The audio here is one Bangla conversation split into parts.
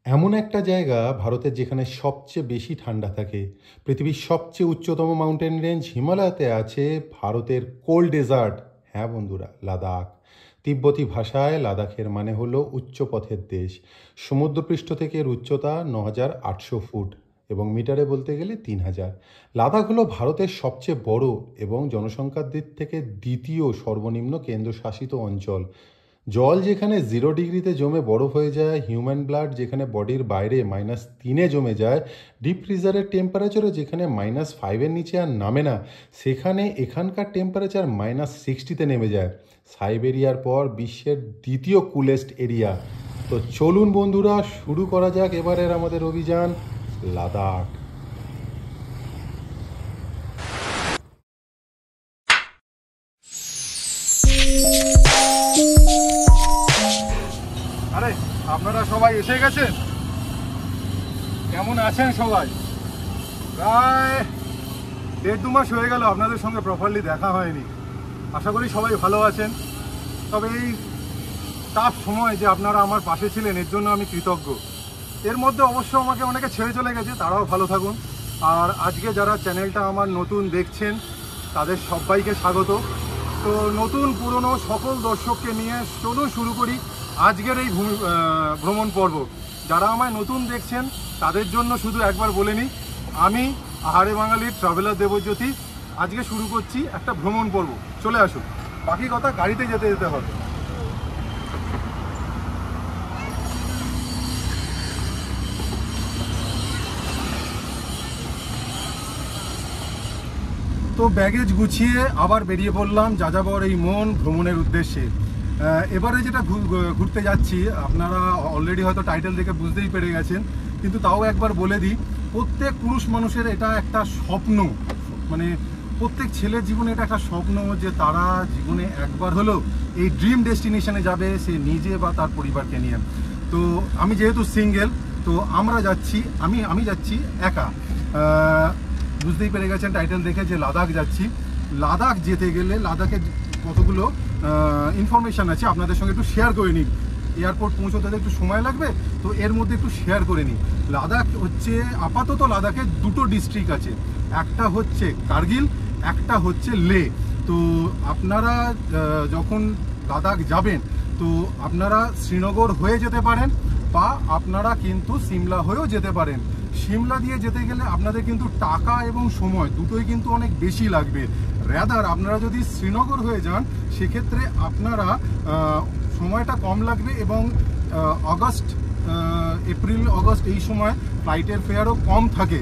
এমন একটা জায়গা ভারতের যেখানে সবচেয়ে বেশি ঠান্ডা থাকে। পৃথিবীর সবচেয়ে উচ্চতম মাউন্টেন রেঞ্জ হিমালয়াতে আছে ভারতের কোল্ড ডেজার্ট। হ্যাঁ বন্ধুরা, লাদাখ। তিব্বতী ভাষায় লাদাখের মানে হলো উচ্চপথের দেশ। সমুদ্রপৃষ্ঠ থেকে এর উচ্চতা ৯,৮০০ ফুট এবং মিটারে বলতে গেলে ৩,০০০। লাদাখ হলো ভারতের সবচেয়ে বড় এবং জনসংখ্যার দিক থেকে দ্বিতীয় সর্বনিম্ন কেন্দ্রশাসিত অঞ্চল। জল যেখানে 0 ডিগ্রিতে জমে বরফ হয়ে যায়, হিউম্যান ব্লাড যেখানে বডির বাইরে -3-এ জমে যায়, ডিপ ফ্রিজারের টেম্পারেচারও যেখানে -5-এর নিচে আর নামে না, সেখানে এখানকার টেম্পারেচার -60-তে নেমে যায়। সাইবেরিয়ার পর বিশ্বের দ্বিতীয় কুলেস্ট এরিয়া। তো চলুন বন্ধুরা, শুরু করা যাক এবারের আমাদের অভিযান লাদাখ। আরে আপনারা সবাই এসে গেছেন? কেমন আছেন সবাই? প্রায় 1.5-2 মাস হয়ে গেল আপনাদের সঙ্গে প্রপারলি দেখা হয়নি। আশা করি সবাই ভালো আছেন। তবে এই টাফ সময় যে আপনারা আমার পাশে ছিলেন এর জন্য আমি কৃতজ্ঞ। এর মধ্যে অবশ্য আমাকে অনেকে ছেড়ে চলে গেছে, তারাও ভালো থাকুন। আর আজকে যারা চ্যানেলটা আমার নতুন দেখছেন তাদের সবাইকে স্বাগত। তো নতুন পুরনো সকল দর্শককে নিয়ে চলুন শুরু করি আজকের এই ভ্রমণ পর্ব। যারা আমায় নতুন দেখছেন তাদের জন্য শুধু একবার বলে নিই, আমি আহারে বাঙালির ট্রাভেলার দেবজ্যোতি আজকে শুরু করছি একটা ভ্রমণ পর্ব। চলে আসুন, বাকি কথা গাড়িতে যেতে যেতে হবে। তো ব্যাগেজ গুছিয়ে আবার বেরিয়ে পড়লাম যাযাবর এই মন ভ্রমণের উদ্দেশ্যে। এবারে যেটা ঘুরতে যাচ্ছি আপনারা অলরেডি হয়তো টাইটেল দেখে বুঝতেই পেরে গেছেন, কিন্তু তাও একবার বলে দিই, প্রত্যেক পুরুষ মানুষের এটা একটা স্বপ্ন, মানে প্রত্যেক ছেলের জীবনে এটা একটা স্বপ্ন যে তারা জীবনে একবার হলেও এই ড্রিম ডেস্টিনেশনে যাবে, সে নিজে বা তার পরিবারকে নিয়ে। তো আমি যেহেতু সিঙ্গেল, তো আমরা যাচ্ছি, আমি যাচ্ছি একা। বুঝতেই পেরে গেছেন টাইটেল দেখে যে লাদাখ যাচ্ছি। লাদাখ যেতে গেলে লাদাখের কতগুলো ইনফরমেশান আছে আপনাদের সঙ্গে একটু শেয়ার করে নিই। এয়ারপোর্ট পৌঁছতে একটু সময় লাগবে, তো এর মধ্যে একটু শেয়ার করে নিই। লাদাখ হচ্ছে আপাতত লাদাখের 2টো ডিস্ট্রিক্ট আছে, একটা হচ্ছে কার্গিল, একটা হচ্ছে লে। তো আপনারা যখন লাদাখ যাবেন তো আপনারা শ্রীনগর হয়ে যেতে পারেন বা আপনারা কিন্তু সিমলা হয়েও যেতে পারেন। সিমলা দিয়ে যেতে গেলে আপনাদের কিন্তু টাকা এবং সময় দুটোই কিন্তু অনেক বেশি লাগবে। রেদার আপনারা যদি শ্রীনগর হয়ে যান সেক্ষেত্রে আপনারা সময়টা কম লাগবে এবং এপ্রিল অগস্ট এই সময় ফ্লাইটের ফেয়ারও কম থাকে।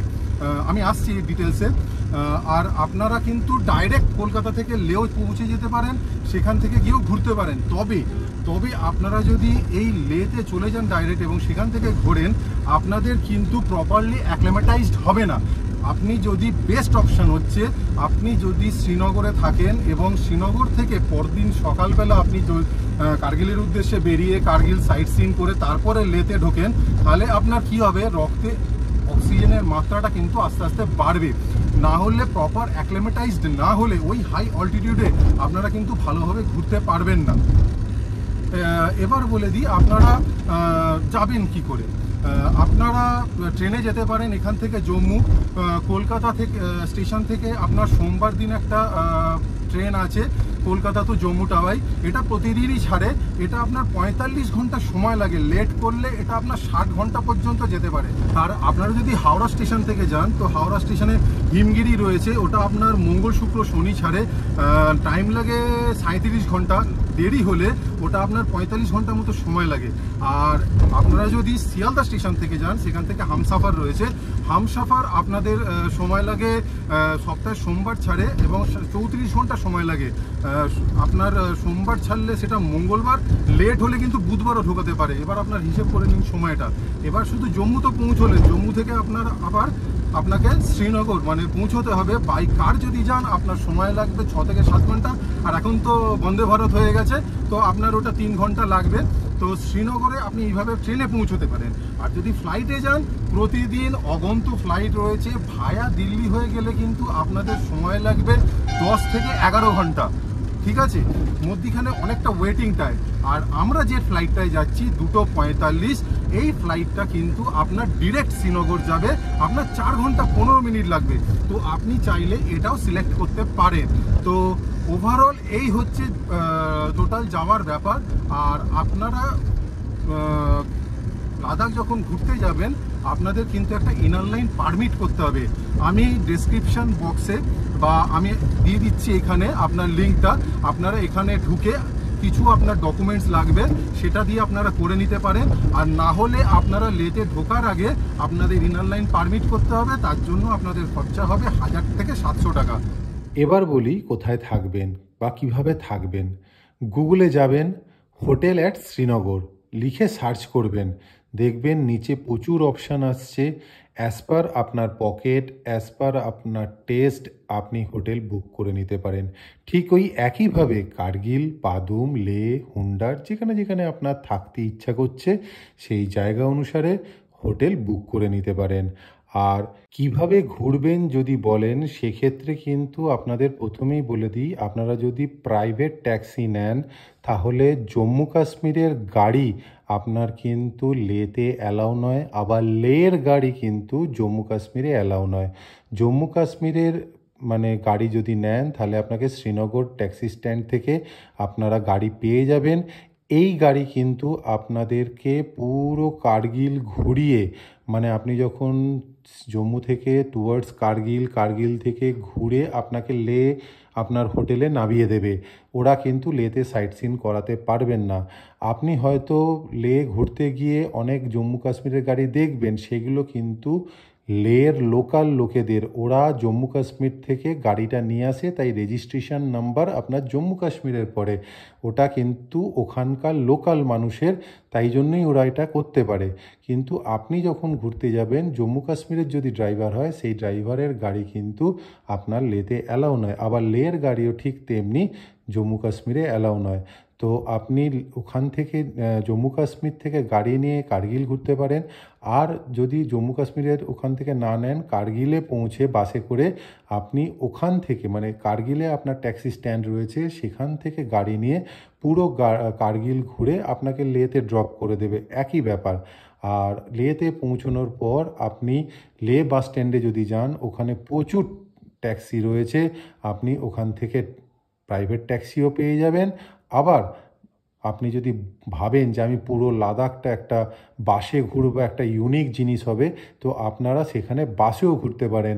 আমি আসছি ডিটেলসে। আর আপনারা কিন্তু ডাইরেক্ট কলকাতা থেকে লেও পৌঁছে যেতে পারেন, সেখান থেকে গিয়েও ঘুরতে পারেন। তবে আপনারা যদি এই লেতে চলে যান ডাইরেক্ট এবং সেখান থেকে ঘোরেন, আপনাদের কিন্তু প্রপারলি অ্যাক্লিমেটাইজড হবে না। আপনি যদি বেস্ট অপশান হচ্ছে আপনি যদি শ্রীনগরে থাকেন এবং শ্রীনগর থেকে পরদিন সকালবেলা আপনি কার্গিলের উদ্দেশ্যে বেরিয়ে কার্গিল সাইট সিন করে তারপরে লেতে ঢোকেন, তাহলে আপনার কি হবে, রক্তে অক্সিজেনের মাত্রাটা কিন্তু আস্তে আস্তে বাড়বে। না হলে প্রপার অ্যাক্লিমেটাইজড না হলে ওই হাই অল্টিটিউডে আপনারা কিন্তু ভালোভাবে ঘুরতে পারবেন না। এবার বলে দিই আপনারা যাবেন কি করে। আপনারা ট্রেনে যেতে পারেন এখান থেকে জম্মু। কলকাতা থেকে স্টেশন থেকে আপনার সোমবার দিন একটা ট্রেন আছে কলকাতা টু জম্মু টাওয়াই। এটা প্রতিদিনই ছাড়ে। এটা আপনার 45 ঘন্টা সময় লাগে, লেট করলে এটা আপনার 60 ঘন্টা পর্যন্ত যেতে পারে। আর আপনারা যদি হাওড়া স্টেশন থেকে যান তো হাওড়া স্টেশনে হিমগিরি রয়েছে, ওটা আপনার মঙ্গল শুক্র শনি ছাড়ে, টাইম লাগে 37 ঘন্টা। দেরি হলে ওটা আপনার 45 ঘন্টার মতো সময় লাগে। আর আপনারা যদি শিয়ালদা স্টেশন থেকে যান সেখান থেকে হামসাফার রয়েছে, হামসাফার আপনাদের সময় লাগে সপ্তাহে সোমবার ছাড়ে এবং 34 ঘন্টা সময় লাগে। আপনার সোমবার ছাড়লে সেটা মঙ্গলবার, লেট হলে কিন্তু বুধবারও ঢোকাতে পারে। এবার আপনার হিসেব করে নিন সময়টা। এবার শুধু জম্মু তো পৌঁছলেন, জম্মু থেকে আপনাকে শ্রীনগর মানে পৌঁছতে হবে। বাই কার যদি যান আপনার সময় লাগবে 6 থেকে 7 ঘন্টা। আর এখন তো বন্দে ভারত হয়ে গেছে, তো আপনার ওটা 3 ঘন্টা লাগবে। তো শ্রীনগরে আপনি এইভাবে ট্রেনে পৌঁছতে পারেন। আর যদি ফ্লাইটে যান, প্রতিদিন অগন্তুক ফ্লাইট রয়েছে। ভায়া দিল্লি হয়ে গেলে কিন্তু আপনাদের সময় লাগবে 10 থেকে 11 ঘন্টা। ঠিক আছে, মধ্যিখানে অনেকটা ওয়েটিং টাইম। আর আমরা যে ফ্লাইটটায় যাচ্ছি 2:45, এই ফ্লাইটটা কিন্তু আপনার ডিরেক্ট শ্রীনগর যাবে, আপনার 4 ঘন্টা 15 মিনিট লাগবে। তো আপনি চাইলে এটাও সিলেক্ট করতে পারেন। তো ওভারঅল এই হচ্ছে টোটাল যাওয়ার ব্যাপার। আর আপনারা লাদাখ যখন ঘুরতে যাবেন আপনাদের কিন্তু একটা ইনার লাইন পারমিট করতে হবে। আমি ডেসক্রিপশন বক্সে বা আমি দিয়ে দিচ্ছি এখানে আপনার লিঙ্কটা, আপনারা এখানে ঢুকে কিছু আপনার ডকুমেন্টস লাগবে সেটা দিয়ে আপনারা করে নিতে পারেন। আর না হলে আপনারা লেতে ঢোকার আগে আপনাদের ইনার লাইন পারমিট করতে হবে, তার জন্য আপনাদের খরচা হবে 1000 থেকে 700 টাকা। এবার বলি কোথায় থাকবেন বা কিভাবে থাকবেন। গুগলে যাবেন, হোটেল অ্যাট শ্রীনগর লিখে সার্চ করবেন, দেখবেন নিচে প্রচুর অপশান আসছে। অ্যাজ পার আপনার পকেট, অ্যাজ পার আপনার টেস্ট আপনি হোটেল বুক করে নিতে পারেন। ঠিক ওই একইভাবে কার্গিল, পাদুম, লে, হুন্ডার যেখানে যেখানে আপনার থাকতে ইচ্ছা করছে সেই জায়গা অনুসারে হোটেল বুক করে নিতে পারেন। আর কিভাবে ঘুরবেন যদি বলেন, সেক্ষেত্রে কিন্তু আপনাদের প্রথমেই বলে দিই, আপনারা যদি প্রাইভেট ট্যাক্সি নেন তাহলে জম্মু কাশ্মীরের গাড়ি আপনার কিন্তু লেতে অ্যালাউ নয়, আবার লের গাড়ি কিন্তু জম্মু কাশ্মীরে অ্যালাউ নয়। জম্মু কাশ্মীরের গাড়ি যদি নেন তাহলে আপনাকে শ্রীনগর ট্যাক্সি স্ট্যান্ড থেকে আপনারা গাড়ি পেয়ে যাবেন। এই গাড়ি কিন্তু আপনাদেরকে পুরো কার্গিল ঘুরিয়ে, আপনি যখন জম্মু থেকে টুয়ার্ডস কার্গিল থেকে ঘুরে আপনাকে লে আপনার হোটেলে নামিয়ে দেবে। ওরা কিন্তু লেতে সাইট সিন করাতে পারবেন না। আপনি হয়তো লে ঘুরতে গিয়ে অনেক জম্মু কাশ্মীরের গাড়ি দেখবেন, সেগুলো কিন্তু লের লোকাল লোকেদের, ওরা জম্মু কাশ্মীর থেকে গাড়িটা নিয়ে আসে, তাই রেজিস্ট্রেশন নাম্বার আপনার জম্মু কাশ্মীরের পরে, ওটা কিন্তু ওখানকার লোকাল মানুষের, তাই জন্যই ওরা এটা করতে পারে। কিন্তু আপনি যখন ঘুরতে যাবেন, জম্মু কাশ্মীরের যদি ড্রাইভার হয় সেই ড্রাইভারের গাড়ি কিন্তু আপনার লেতে অ্যালাউ নয়, আবার লের গাড়িও ঠিক তেমনি জম্মু কাশ্মীরে অ্যালাউ নয়। তো আপনি ওখান থেকে জম্মু কাশ্মীর থেকে গাড়ি নিয়ে কার্গিল ঘুরতে পারেন। আর যদি জম্মু কাশ্মীরের ওখান থেকে না নেন, কার্গিলে পৌঁছে বাসে করে আপনি ওখান থেকে কার্গিলে আপনার ট্যাক্সি স্ট্যান্ড রয়েছে, সেখান থেকে গাড়ি নিয়ে পুরো কার্গিল ঘুরে আপনাকে লেতে ড্রপ করে দেবে, একই ব্যাপার। আর লেতে পৌঁছানোর পর আপনি লে বাস স্ট্যান্ডে যদি যান, ওখানে প্রচুর ট্যাক্সি রয়েছে, আপনি ওখান থেকে প্রাইভেট ট্যাক্সিও পেয়ে যাবেন। আবার আপনি যদি ভাবেন যে আমি পুরো লাদাখটা একটা বাসে ঘুরবো, একটা ইউনিক জিনিস হবে, তো আপনারা সেখানে বাসেও ঘুরতে পারেন।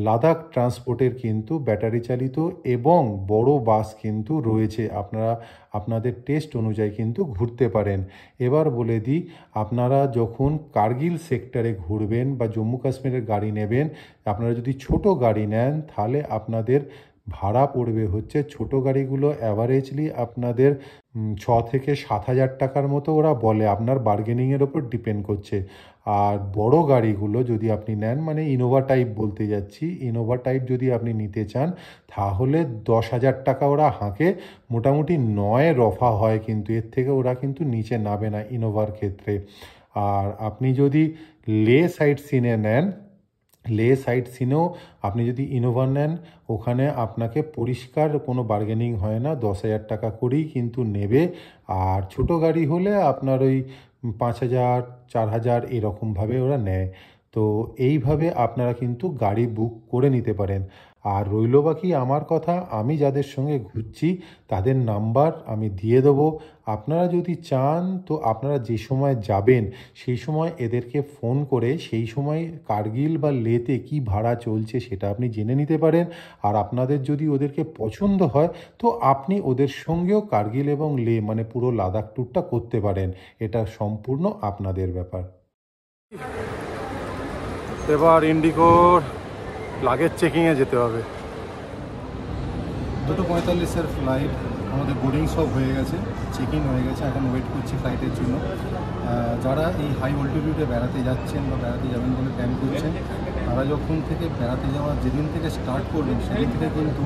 লাদাখ ট্রান্সপোর্টের কিন্তু ব্যাটারি চালিত এবং বড় বাস কিন্তু রয়েছে, আপনারা আপনাদের টেস্ট অনুযায়ী কিন্তু ঘুরতে পারেন। এবার বলে দিই, আপনারা যখন কার্গিল সেক্টরে ঘুরবেন বা জম্মু কাশ্মীরের গাড়ি নেবেন, আপনারা যদি ছোট গাড়ি নেন তাহলে আপনাদের ভাড়া পড়বে হচ্ছে, ছোট গাড়িগুলো অ্যাভারেজলি আপনাদের 6 থেকে 7,000 টাকার মতো ওরা বলে, আপনার বার্গেনিংয়ের ওপর ডিপেন্ড করছে। আর বড় গাড়িগুলো যদি আপনি নেন, ইনোভা টাইপ বলতে যাচ্ছি, ইনোভা টাইপ যদি আপনি নিতে চান তাহলে 10,000 টাকা ওরা হাঁকে, মোটামুটি 9 রফা হয়, কিন্তু এর থেকে ওরা কিন্তু নিচে নামে না ইনোভার ক্ষেত্রে। আর আপনি যদি লে সাইট সিনে নেন, লে সাইট সিনেও আপনি যদি ইনোভা নেন, ওখানে আপনাকে পরিষ্কার কোনো বার্গেনিং হয় না, 10,000 টাকা করেই কিন্তু নেবে। আর ছোট গাড়ি হলে আপনার ওই 5,000 4,000 এরকমভাবে ওরা নেয়। তো এইভাবে আপনারা কিন্তু গাড়ি বুক করে নিতে পারেন। আর রইল বাকি আমার কথা, আমি যাদের সঙ্গে ঘুরছি তাদের নাম্বার আমি দিয়ে দেবো। আপনারা যদি চান তো আপনারা যে সময় যাবেন সেই সময় এদেরকে ফোন করে সেই সময় কার্গিল বা লেতে কি ভাড়া চলছে সেটা আপনি জেনে নিতে পারেন। আর আপনাদের যদি ওদেরকে পছন্দ হয় তো আপনি ওদের সঙ্গেও কার্গিল এবং লে পুরো লাদাখ ট্যুরটা করতে পারেন, এটা সম্পূর্ণ আপনাদের ব্যাপার। এবার ইন্ডিগোর লাগেজ চেকিংয়ে যেতে হবে। 2:45 ফ্লাইট, আমাদের বোর্ডিং সব হয়ে গেছে, চেকিং হয়ে গেছে, এখন ওয়েট করছি ফ্লাইটের জন্য। যারা এই হাই অল্টিটিউডে বেড়াতে যাচ্ছেন বা বেড়াতে যাবেন বলে প্ল্যান করছেন, তারা যখন থেকে বেড়াতে যাওয়া যেদিন থেকে স্টার্ট করবেন সেদিন থেকে কিন্তু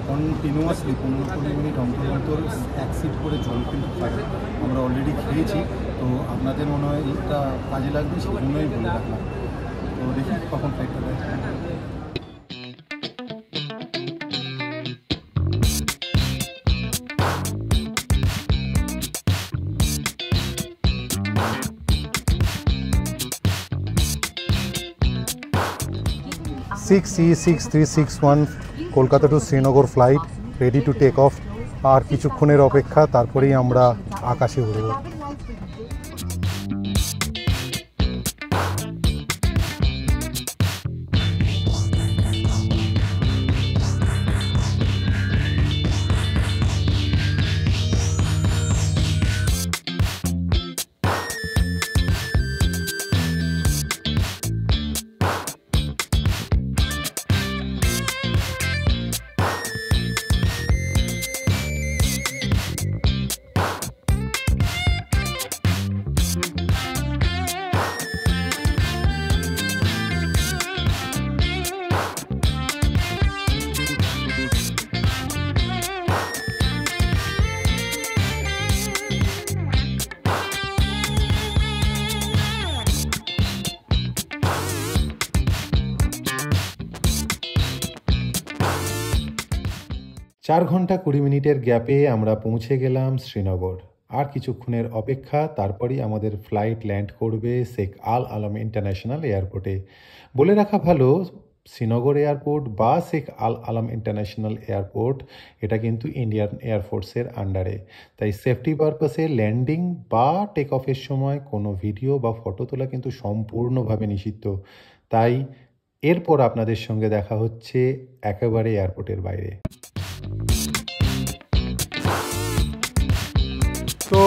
কন্টিনিউয়াসলি 15-20 মিনিট অন্তর অন্তর 1 সিপ করে জল কিন্তু খাবে। আমরা অলরেডি খেয়েছি, তো আপনাদের মনে হয় এটা কাজে লাগবে, সেই জন্যই বলে রাখলাম। তো দেখি কখন ফ্লাইটটা দেয়। 6E6361 Kolkata to Srinagar flight ready to take off. আর কিছুক্ষণের অপেক্ষা, তারপরেই আমরা আকাশে উড়ব। চার ঘন্টা 20 মিনিটের গ্যাপে আমরা পৌঁছে গেলাম শ্রীনগর। আর কিছুক্ষণের অপেক্ষা, তারপরই আমাদের ফ্লাইট ল্যান্ড করবে শেখ আল আলম ইন্টারন্যাশনাল এয়ারপোর্টে। বলে রাখা ভালো, শ্রীনগর এয়ারপোর্ট বা শেখ আল আলম ইন্টারন্যাশনাল এয়ারপোর্ট এটা কিন্তু ইন্ডিয়ান এয়ারফোর্সের আন্ডারে। তাই সেফটি পারপাসে ল্যান্ডিং বা টেক অফের সময় কোনো ভিডিও বা ফটো তোলা কিন্তু সম্পূর্ণভাবে নিষিদ্ধ। তাই এরপর আপনাদের সঙ্গে দেখা হচ্ছে একেবারে এয়ারপোর্টের বাইরে। তো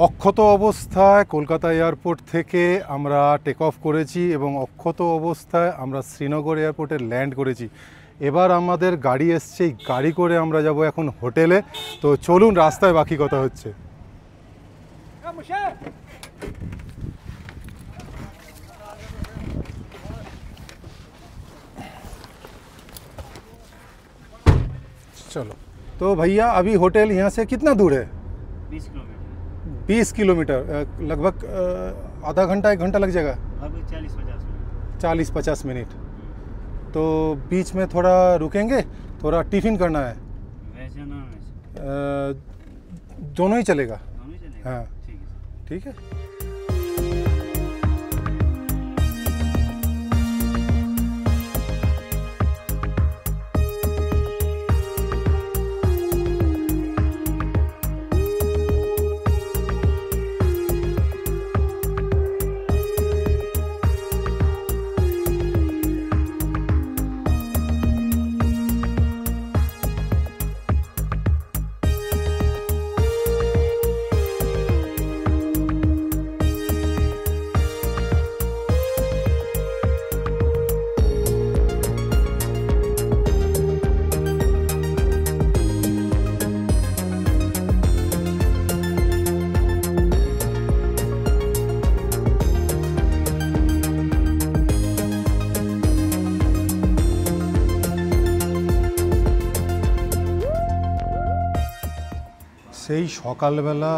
অক্ষত অবস্থায় কলকাতা এয়ারপোর্ট থেকে আমরা টেক অফ করেছি এবং অক্ষত অবস্থায় আমরা শ্রীনগর এয়ারপোর্টে ল্যান্ড করেছি। এবার আমাদের গাড়ি এসছে, গাড়ি করে আমরা যাব এখন হোটেলে। তো চলুন, রাস্তায় বাকি কথা হচ্ছে। चलो तो भैया, अभी होटल यहाँ से कितना दूर है? 20 किलोमीटर। 20 किलोमीटर। लगभग आधा घंटा 1 घंटा लग जाएगा? लगभग 40-50 मिनट। 40-50 मिनट। तो बीच में थोड़ा रुकेंगे, थोड़ा टिफ़िन करना है। वैसे ना वैसे दोनों ही चलेगा? दोनों ही चलेगा। हाँ, ठीक है। ठीक है। সেই সকালবেলা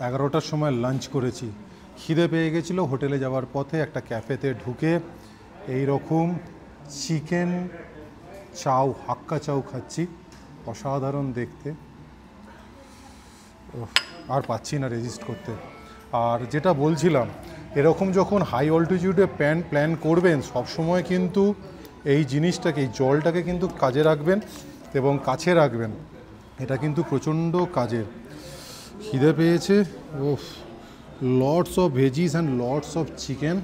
11টার সময় লাঞ্চ করেছি। খিদে পেয়ে গেছিলো। হোটেলে যাওয়ার পথে একটা ক্যাফেতে ঢুকে এই রকম চিকেন চাউ, হাক্কা চাউ খাচ্ছি। অসাধারণ দেখতে, আর পাচ্ছি না রেজিস্ট করতে। আর যেটা বলছিলাম, এরকম যখন হাই অল্টিটিউডে প্ল্যান করবেন, সবসময় কিন্তু এই জিনিসটাকে, এই জলটাকে কিন্তু কাজে রাখবেন এবং কাছে রাখবেন। এটা কিন্তু প্রচণ্ড কাজের। খিদে পেয়েছে। ওফ, lots of veggies and lots of chicken.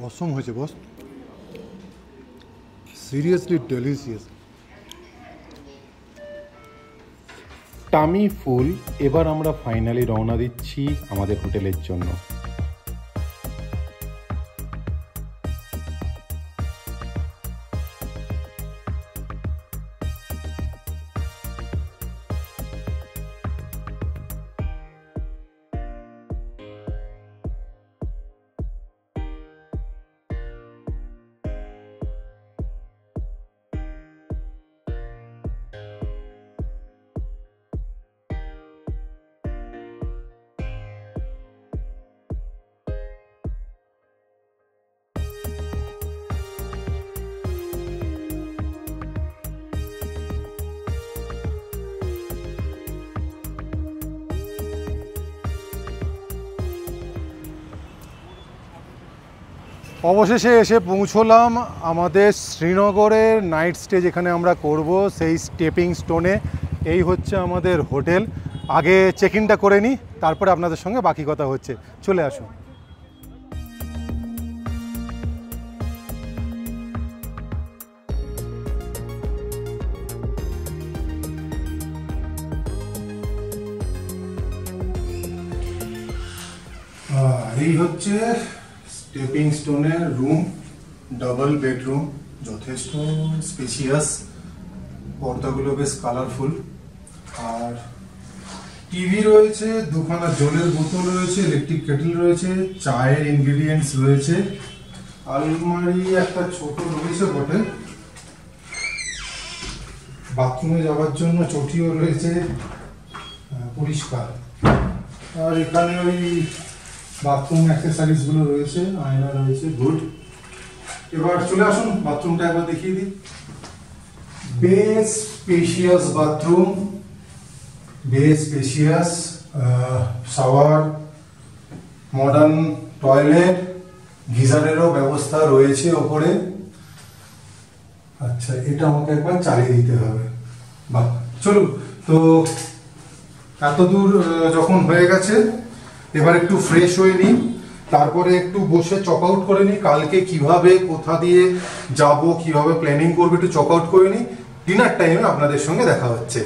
Awesome হয়েছে boss, seriously delicious. Tummy full. এবার আমরা ফাইনালি রওনা দিচ্ছি আমাদের হোটেলের জন্য। অবশেষে এসে পৌঁছলাম আমাদের শ্রীনগরের নাইট স্টে যেখানে আমরা করব, সেই স্টেপিং স্টোনে। এই হচ্ছে আমাদের হোটেল। আগে চেক ইনটা করে নিই, তারপরে আপনাদের সঙ্গে বাকি কথা হচ্ছে। চলে আসুন। এই হচ্ছে স্টেপিং স্টোনের রুম, ডাবল বেডরুম, যথেষ্ট স্পেশিয়াস, পর্দাগুলো বেশ কালারফুল, আর টিভি রয়েছে, দুখানা জলের বোতল রয়েছে, ইলেকট্রিক কেটল রয়েছে, চায়ের ইনগ্রিডিয়েন্টস রয়েছে, আলমারি একটা ছোট রয়েছে বটে, বাথরুমে যাওয়ার জন্য চটিও রয়েছে, পরিষ্কার। আর এখানে ওই বাথরুম অ্যাক্সেসরিজ গুলো রয়েছে, আয়না রয়েছে, গুড। এবার চলে আসুন, বাথরুমটা একবার দেখিয়ে দিই। বেশ স্পেশিয়াস বাথরুম, বেশ স্পেশিয়াস, শাওয়ার, মডার্ন টয়লেট, গিজারেরও ব্যবস্থা রয়েছে ওপরে। আচ্ছা, এটা আমাকে একবার চালিয়ে দিতে হবে। বাহ, চলুন। তো এত দূর যখন হয়ে গেছে, এবার একটু ফ্রেশ হয়ে নিই, তারপরে একটু বসে চক আউট করে নিই। কালকে কিভাবে কোথা দিয়ে যাব, কিভাবে প্ল্যানিং করবো, একটু চক আউট করে নিই। ডিনার টাইমে আপনাদের সঙ্গে দেখা হচ্ছে।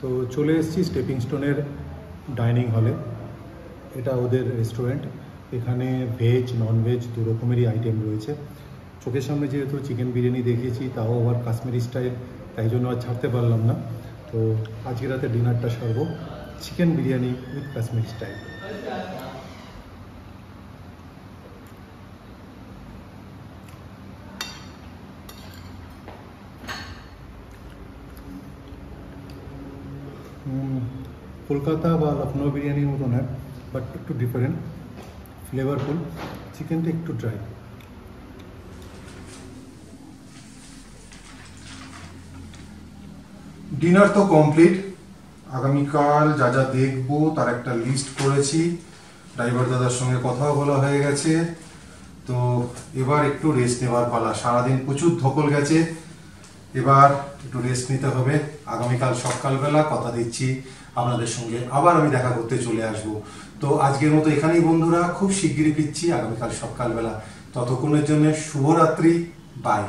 তো চলে এসেছি স্টেপিং স্টোনের ডাইনিং হলে। এটা ওদের রেস্টুরেন্ট। এখানে ভেজ নন ভেজ দু রকমেরই আইটেম রয়েছে। চোখের সামনে যেহেতু চিকেন বিরিয়ানি দেখিয়েছি, তাও আবার কাশ্মীরি স্টাইল, তাই জন্য আর ছাড়তে পারলাম না। তো আজকে রাতে ডিনারটা সারবো chicken biryani with Kashmiri style. Kolkata বা লখনৌ বিরিয়ানির মতো নয়, বাট একটু ডিফারেন্ট, ফ্লেভারফুল। চিকেনটা একটু ড্রাই। ডিনার তো কমপ্লিট। আগামীকাল যা যা দেখবো তার একটা লিস্ট করেছি, ড্রাইভার দাদার সঙ্গে কথাও বলা হয়ে গেছে। তো এবার একটু রেস্ট নেওয়ার পালা। সারাদিন প্রচুর ধকল গেছে, এবার একটু রেস্ট নিতে হবে। আগামীকাল সকালবেলা কথা দিচ্ছি আপনাদের সঙ্গে আবার আমি দেখা করতে চলে আসব। তো আজকের মতো এখানেই বন্ধুরা, খুব শিগগিরই ফিরছি আগামীকাল সকালবেলা। ততক্ষণের জন্য শুভরাত্রি, বাই।